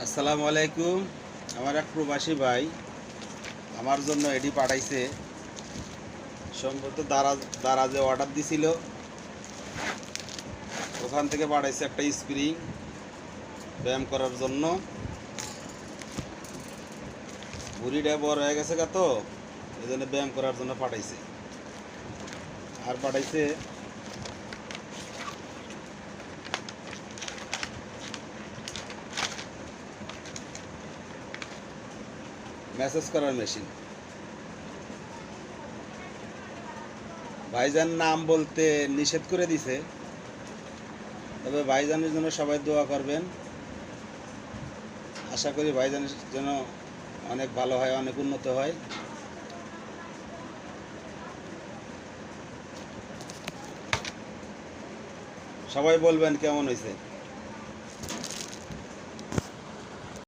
আসসালামু আলাইকুম। আমার এক প্রবাসী ভাই আমার জন্য এডি পাঠাইছে। সম্ভবত দারাজে অর্ডার দিছিল, ওখান থেকে পাঠাইছে একটা স্প্রিং ব্যায়াম করার জন্য। ভুঁড়িটা বড় হয়ে গেছে তো, এই জন্য ব্যায়াম করার জন্য পাঠাইছে। আর পাঠাইছে ম্যাসেজ করার মেশিন। ভাইজান নাম বলতে নিষেধ করে দিছে, তবে ভাইজানের জন্য সবাই দোয়া করবেন। আশা করি ভাইজানের জন্য অনেক ভালো হয়, অনেক উন্নত হয়। সবাই বলবেন কেমন হয়েছে।